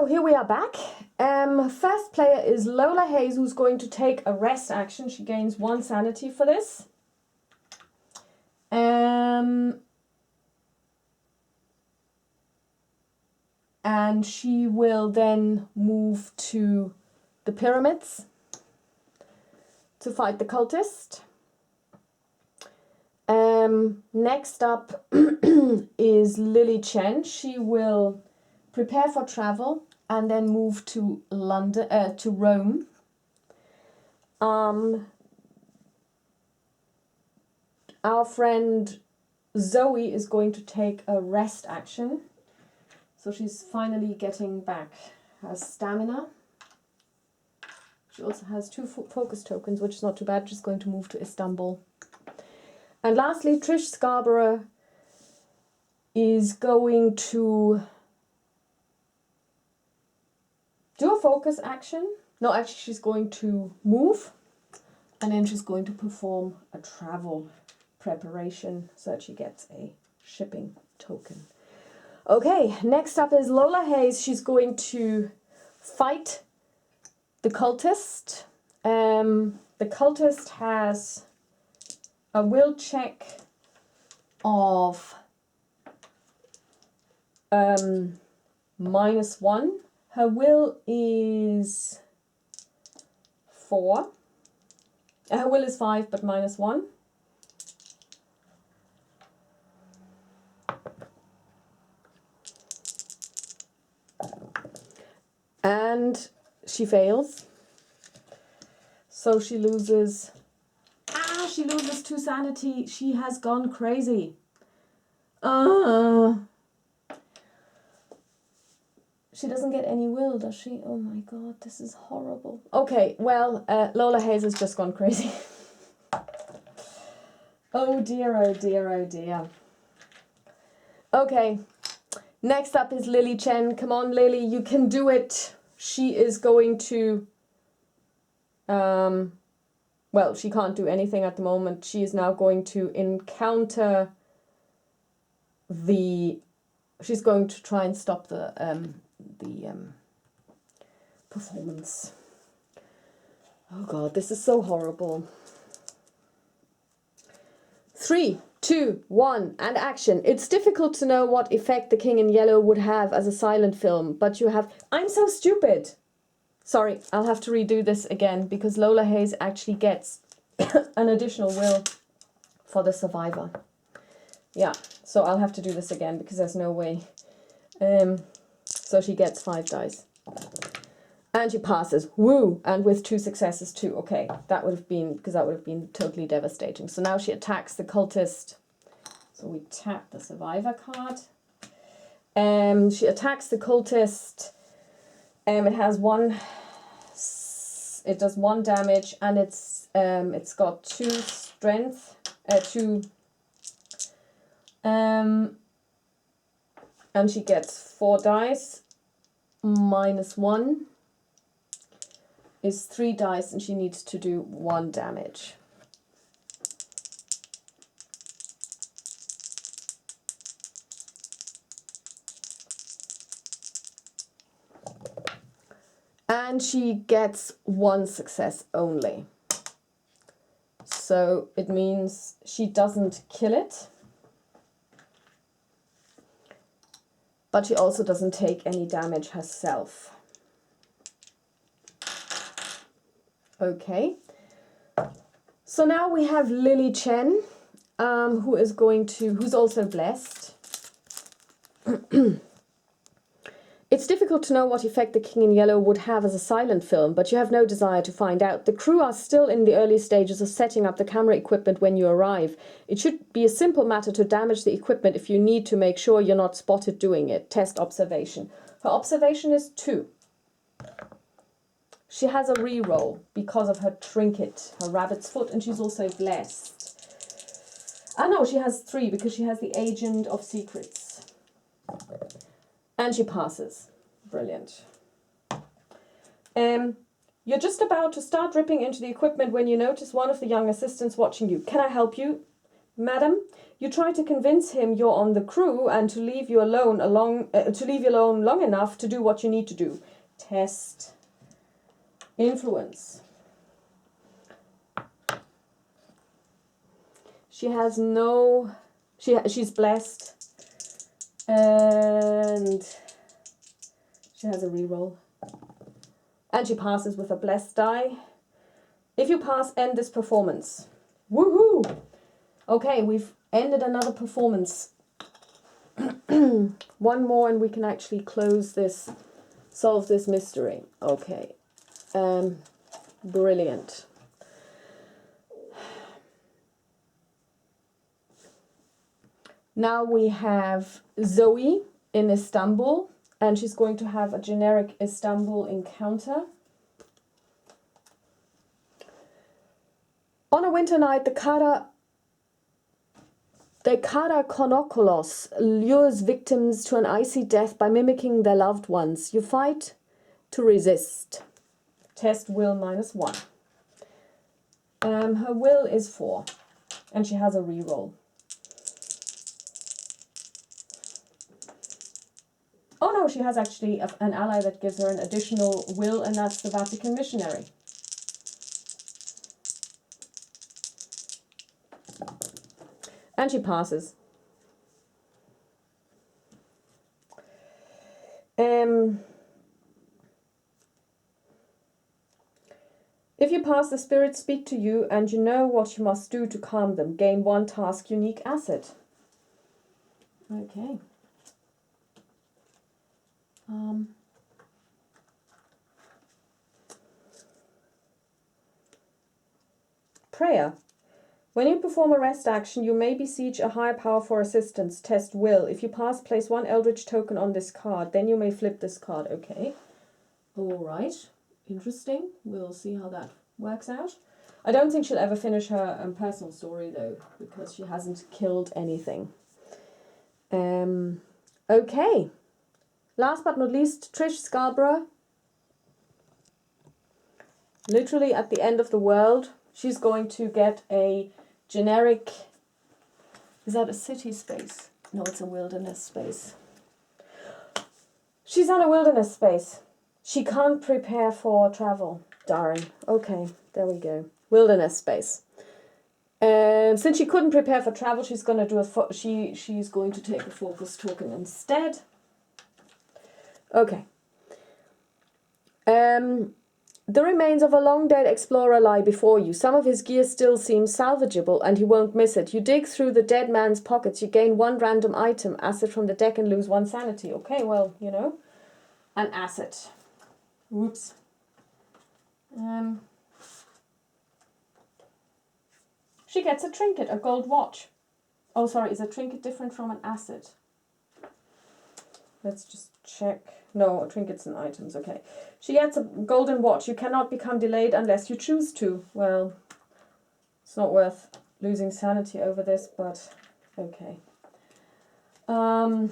So here we are back. First player is Lola Hayes, who's going to take a rest action. She gains 1 sanity for this. And she will then move to the pyramids to fight the cultist. Next up is Lily Chen. She will prepare for travel and then move to London, to Rome. Our friend Zoe is going to take a rest action. So she's finally getting back her stamina. She also has 2 focus tokens, which is not too bad. She's going to move to Istanbul. And lastly, Trish Scarborough is going to do a focus action. No, actually she's going to move. And then she's going to perform a travel preparation so that she gets a shipping token. Okay, next up is Lola Hayes. She's going to fight the cultist. The cultist has a will check of -1. Her will is 4. Her will is 5, but -1. And she fails. So she loses... she loses 2 sanity. She has gone crazy. She doesn't get any will, does she? Oh my god, this is horrible. Okay, well, Lola Hayes has just gone crazy. Oh dear, oh dear, oh dear. Okay, next up is Lily Chen. Come on, Lily, you can do it. She is going to... well, she can't do anything at the moment. She is now going to encounter the... She's going to try and stop the performance. Oh god, this is so horrible. 3, 2, 1, and action. It's difficult to know what effect The King in Yellow would have as a silent film, but you have... I'm so stupid! Sorry, I'll have to redo this again, because Lola Hayes actually gets an additional will for the survivor. Yeah, so I'll have to do this again, because there's no way. So she gets 5 dice. And she passes. Woo! And with 2 successes too. Okay, that would have been... because that would have been totally devastating. So now she attacks the cultist. So we tap the survivor card. She attacks the cultist. It has 1... It does 1 damage, and it's got 2 strength, 2... and she gets 4 dice. -1 is 3 dice, and she needs to do 1 damage. And she gets 1 success only. So it means she doesn't kill it. But she also doesn't take any damage herself. Okay. So now we have Lily Chen, who's also blessed. It's difficult to know what effect The King in Yellow would have as a silent film, but you have no desire to find out. The crew are still in the early stages of setting up the camera equipment when you arrive. It should be a simple matter to damage the equipment if you need to make sure you're not spotted doing it. Test observation. Her observation is 2. She has a reroll because of her trinket, her rabbit's foot, and she's also blessed. Ah no, she has 3 because she has the Agent of Secrets. And she passes. Brilliant. You're just about to start ripping into the equipment when you notice one of the young assistants watching you. Can I help you? Madam, you try to convince him you're on the crew and to leave you alone long enough to do what you need to do. Test influence. She has no... She's blessed. And she has a reroll. And she passes with a blessed die. If you pass, end this performance. Woohoo! Okay, we've ended another performance. One more and we can actually close this, solve this mystery. Okay. Brilliant. Now we have Zoe in Istanbul, and she's going to have a generic Istanbul encounter. On a winter night, the Kara Konokolos lures victims to an icy death by mimicking their loved ones. You fight to resist. Test will -1. Her will is 4, and she has a reroll. Oh no, she has actually an ally that gives her an additional will, and that's the Vatican missionary. And she passes. If you pass, the spirits speak to you and you know what you must do to calm them. Gain 1 task unique asset. Okay. Prayer. When you perform a rest action, you may beseech a higher power for assistance. Test will. If you pass, place 1 Eldritch token on this card. Then you may flip this card. Okay. Alright. Interesting. We'll see how that works out. I don't think she'll ever finish her personal story, though, because she hasn't killed anything. Okay. Last but not least, Trish Scarborough. Literally at the end of the world, she's going to get a generic... Is that a city space? No, it's a wilderness space. She's on a wilderness space. She can't prepare for travel. Darn. Okay, there we go. Wilderness space. Since she couldn't prepare for travel, she's going to do she's going to take a focus token instead. Okay. The remains of a long-dead explorer lie before you. Some of his gear still seems salvageable and he won't miss it. You dig through the dead man's pockets. You gain 1 random item, asset from the deck, and lose 1 sanity. Okay, well, you know, an asset. Whoops. She gets a trinket, a gold watch. Oh, sorry, is a trinket different from an asset? Let's just check. No, trinkets and items, okay. She gets a golden watch. You cannot become delayed unless you choose to. Well, it's not worth losing sanity over this, but okay. Okie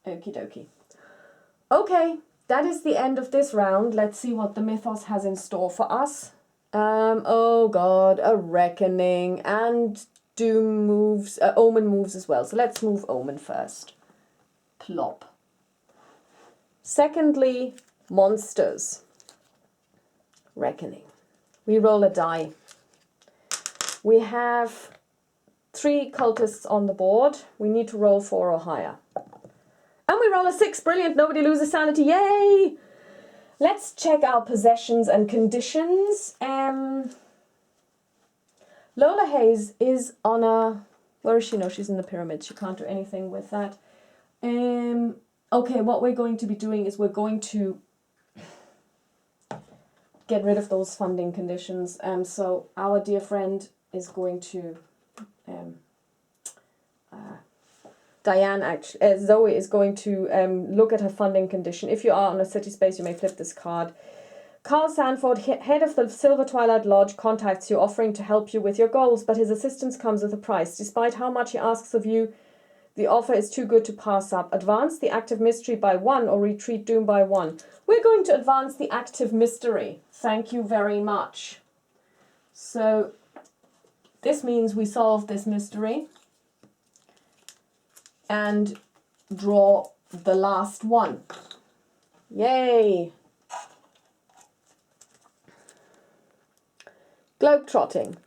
dokie. Okay, that is the end of this round. Let's see what the Mythos has in store for us. Oh god, a Reckoning and Doom moves, Omen moves as well. So let's move Omen first. Plop. Secondly, monsters. Reckoning. We roll a die. We have 3 cultists on the board. We need to roll 4 or higher. And we roll a 6. Brilliant. Nobody loses sanity. Yay! Let's check our possessions and conditions. Lola Hayes is on a... Where is she? No, she's in the pyramid. She can't do anything with that. Okay, what we're going to be doing is we're going to get rid of those funding conditions. So our dear friend is going to... Zoe is going to look at her funding condition. If you are on a city space, you may flip this card. Carl Sanford, head of the Silver Twilight Lodge, contacts you, offering to help you with your goals, but his assistance comes with a price. Despite how much he asks of you, the offer is too good to pass up. Advance the active mystery by 1 or retreat doom by 1. We're going to advance the active mystery. Thank you very much. So this means we solve this mystery and draw the last one. Yay! Globetrotting.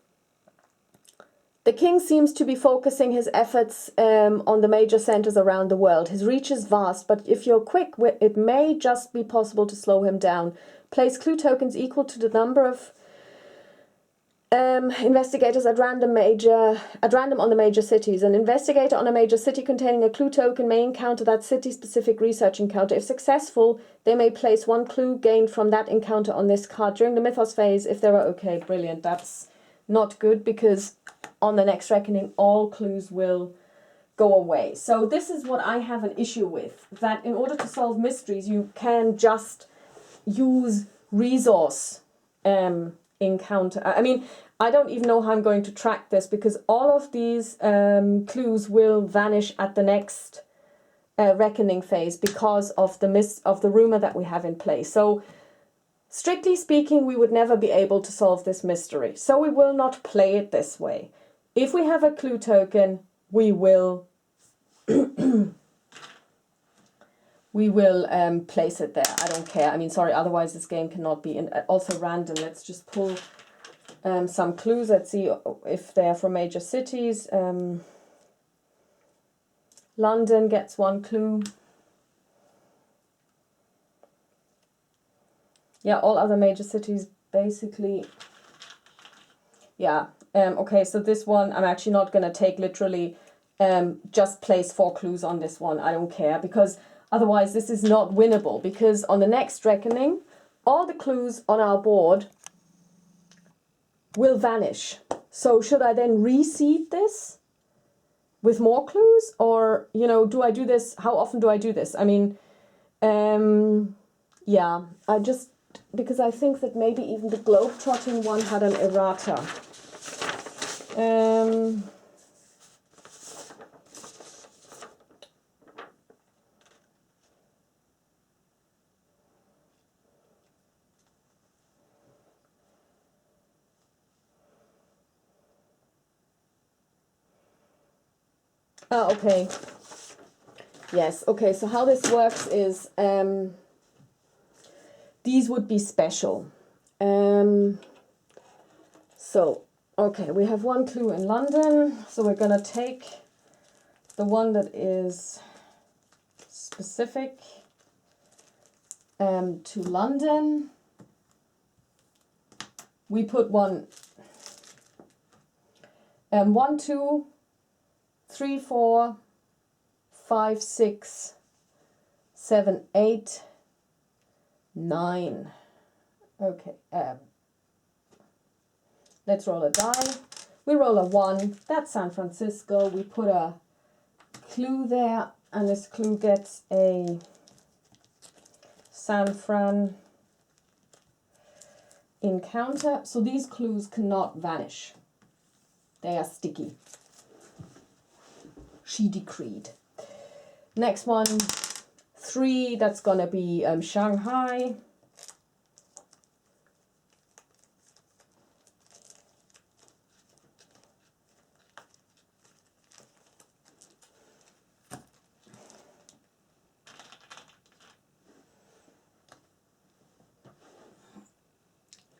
The king seems to be focusing his efforts on the major centers around the world. His reach is vast, but if you're quick, it may just be possible to slow him down. Place clue tokens equal to the number of investigators at random on the major cities. An investigator on a major city containing a clue token may encounter that city-specific research encounter. If successful, they may place one clue gained from that encounter on this card during the mythos phase. If there are okay, brilliant. That's not good because on the next reckoning, all clues will go away. So this is what I have an issue with. That in order to solve mysteries, you can just use resource encounter. I mean, I don't even know how I'm going to track this because all of these clues will vanish at the next reckoning phase because of the rumor that we have in place. So strictly speaking, we would never be able to solve this mystery. So we will not play it this way. If we have a clue token, we will place it there. I don't care. I mean, sorry, otherwise this game cannot be also random. Let's just pull some clues. Let's see if they're from major cities. London gets one clue. Yeah, all other major cities basically. Yeah. Okay, so this one I'm actually not going to take literally. Just place 4 clues on this one. I don't care because otherwise this is not winnable because on the next reckoning, all the clues on our board will vanish. So should I then reseed this with more clues or, you know, do I do this? How often do I do this? I mean, yeah, because I think that maybe even the globetrotting one had an errata. Oh, okay. Yes, okay, so how this works is these would be special. So, okay, we have one clue in London, so we're going to take the one that is specific to London. We put 1, 2, 3, 4, 5, 6, 7, 8, 9. Okay, let's roll a die. We roll a 1. That's San Francisco. We put a clue there, and this clue gets a San Fran encounter. So these clues cannot vanish. They are sticky. She decreed. Next one, 3, that's going to be Shanghai.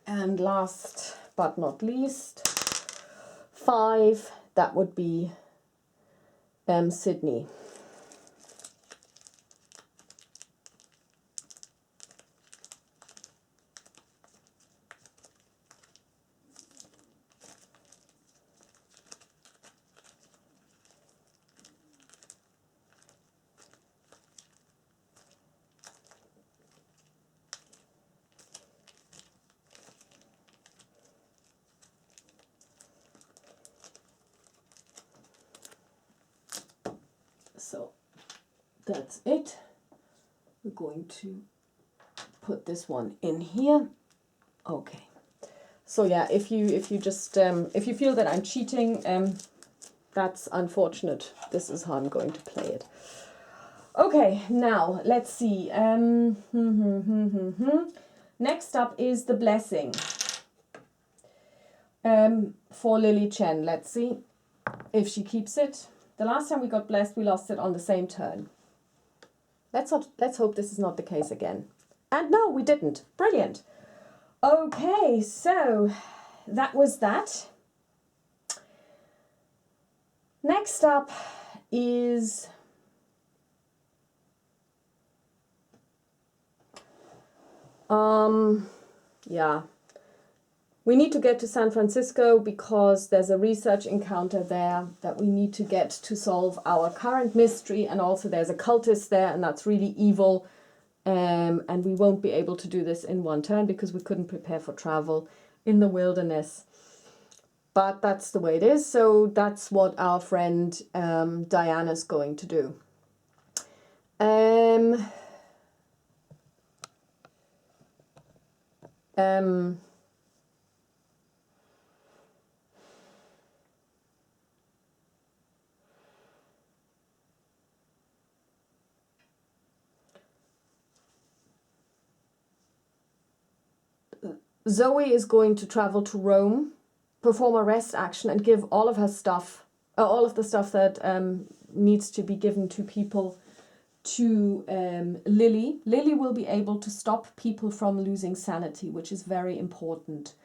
And last but not least, 5, that would be Sydney. So that's it. We're going to put this one in here. Okay. So yeah, if you just if you feel that I'm cheating, that's unfortunate. This is how I'm going to play it. Okay, now let's see. Next up is the blessing. For Lily Chen. Let's see if she keeps it. The last time we got blessed, we lost it on the same turn. Let's hope this is not the case again. And no, we didn't. Brilliant. Okay, so that was that. Next up is yeah. We need to get to San Francisco because there's a research encounter there that we need to get to solve our current mystery, and also there's a cultist there and that's really evil. And we won't be able to do this in one turn because we couldn't prepare for travel in the wilderness. But that's the way it is, so that's what our friend Diana's going to do. Zoe is going to travel to Rome, perform a rest action, and give all of her stuff, all of the stuff that needs to be given to people to Lily. Lily will be able to stop people from losing sanity, which is very important.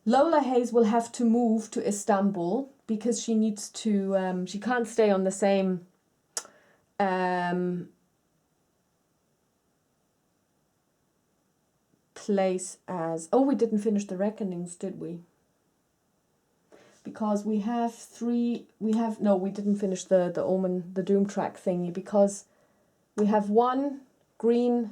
Lola Hayes will have to move to Istanbul because she needs to, she can't stay on the same place as, oh, we didn't finish the reckonings, did we? Because we have no, we didn't finish the Omen, the Doom track thingy, because we have one green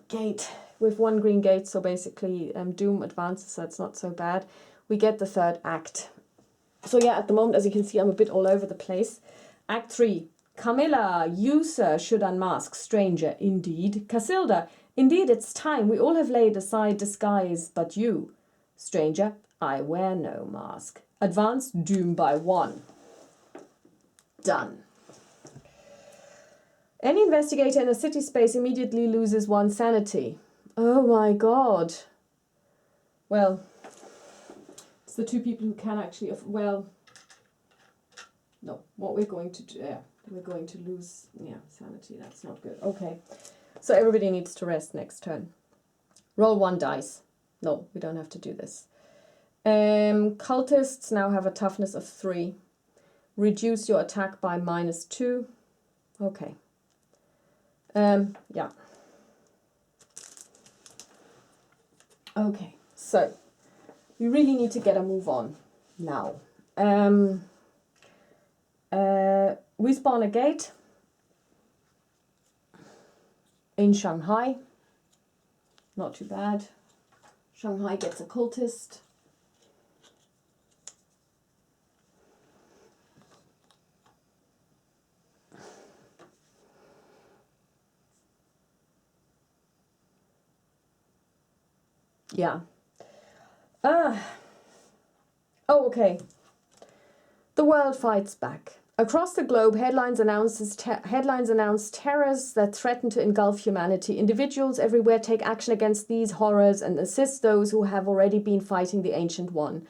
gate. With one green gate, so basically Doom advances, so it's not so bad. We get the third act. So yeah, at the moment, as you can see, I'm a bit all over the place. Act 3. Camilla, you, sir, should unmask. Stranger, indeed. Casilda, indeed, it's time. We all have laid aside disguise, but you. Stranger, I wear no mask. Advance, Doom by 1. Done. Any investigator in a city space immediately loses 1 sanity. Oh my god. Well, it's the 2 people who can actually, well, no, what we're going to do, yeah, we're going to lose, yeah, sanity, that's not good. Okay, so everybody needs to rest next turn. Roll 1 dice. No, we don't have to do this. Cultists now have a toughness of 3. Reduce your attack by -2. Okay. Yeah. Okay, so we really need to get a move on now. We spawn a gate in Shanghai. Not too bad. Shanghai gets a cultist. Yeah. Oh, okay. The world fights back. Across the globe, headlines announce terrors that threaten to engulf humanity. Individuals everywhere take action against these horrors and assist those who have already been fighting the Ancient One.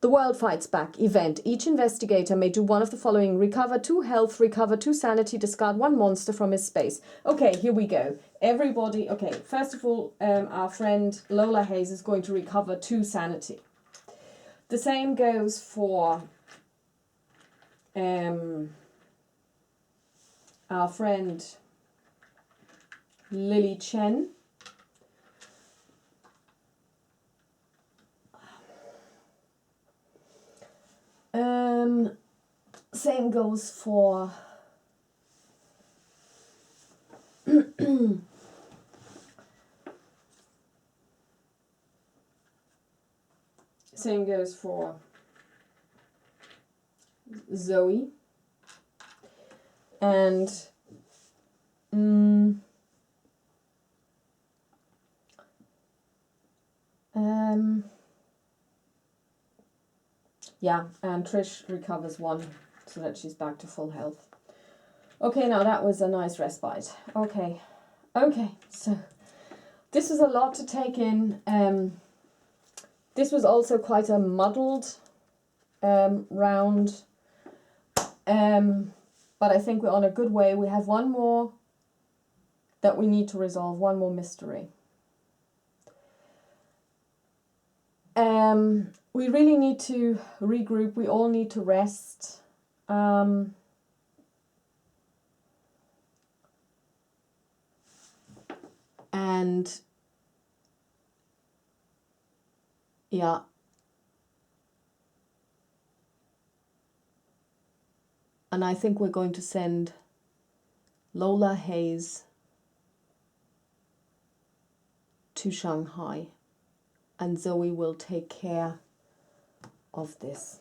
The world fights back. Event. Each investigator may do one of the following. Recover 2 health, recover 2 sanity, discard 1 monster from his space. Okay, here we go. Everybody, okay, first of all, our friend Lola Hayes is going to recover 2 sanity. The same goes for our friend Lily Chen. Same goes for same goes for Zoe. And yeah, and Trish recovers 1 so that she's back to full health. Okay, now that was a nice respite. Okay, so this was a lot to take in. This was also quite a muddled round. But I think we're on a good way. We have one more that we need to resolve, one more mystery. We really need to regroup. We all need to rest. And yeah. And I think we're going to send Lola Hayes to Shanghai. And Zoe will take care of this.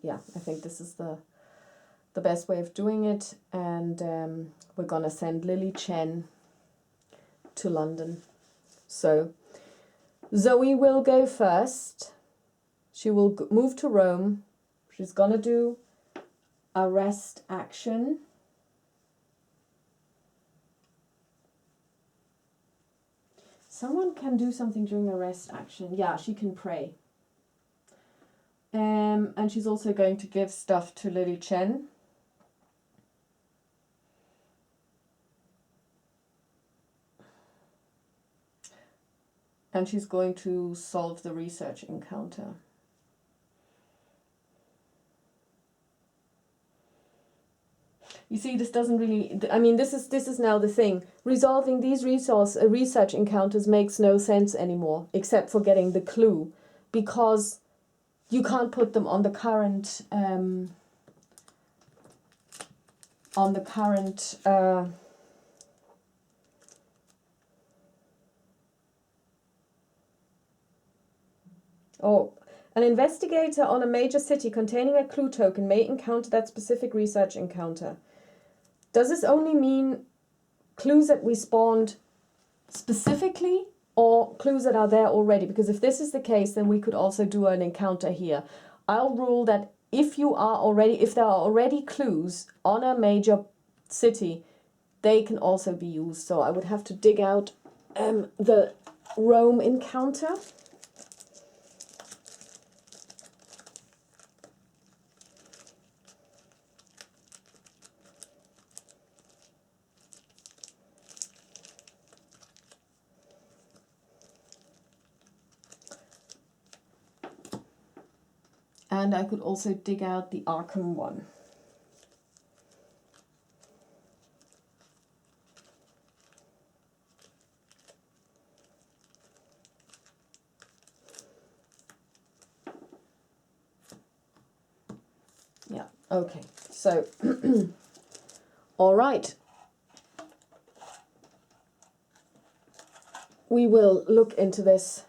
Yeah, I think this is the best way of doing it. And we're going to send Lily Chen to London. So Zoe will go first. She will move to Rome. She's going to do arrest action. Someone can do something during arrest action. Yeah, she can pray. And she's also going to give stuff to Lily Chen. And she's going to solve the research encounter. You see, this doesn't really, I mean, this is now the thing. Resolving these research encounters makes no sense anymore, except for getting the clue, because you can't put them on the current, oh, an investigator on a major city containing a clue token may encounter that specific research encounter. Does this only mean clues that we spawned specifically, or clues that are there already? Because if this is the case, then we could also do an encounter here. I'll rule that if there are already clues on a major city, they can also be used. So I would have to dig out the Rome encounter. And I could also dig out the Arkham one. Yeah, okay. So, all right. We will look into this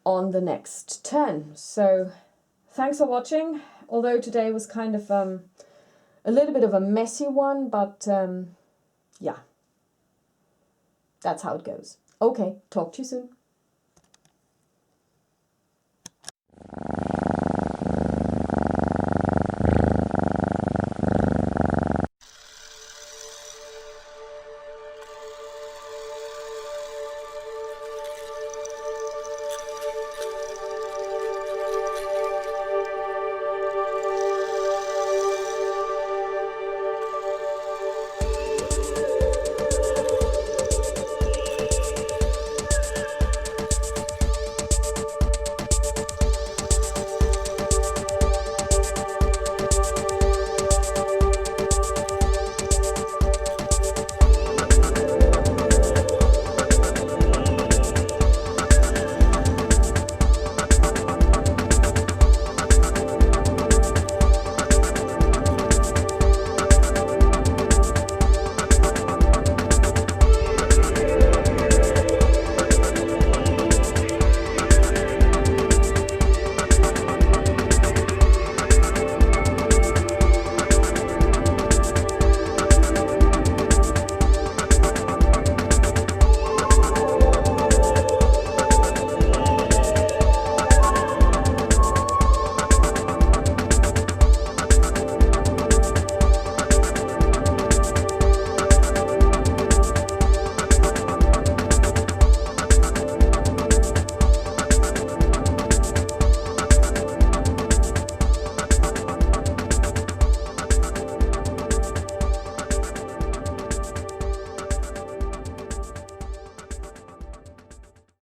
on the next turn. So, thanks for watching. Although today was kind of a little bit of a messy one, but yeah, that's how it goes. Okay, talk to you soon.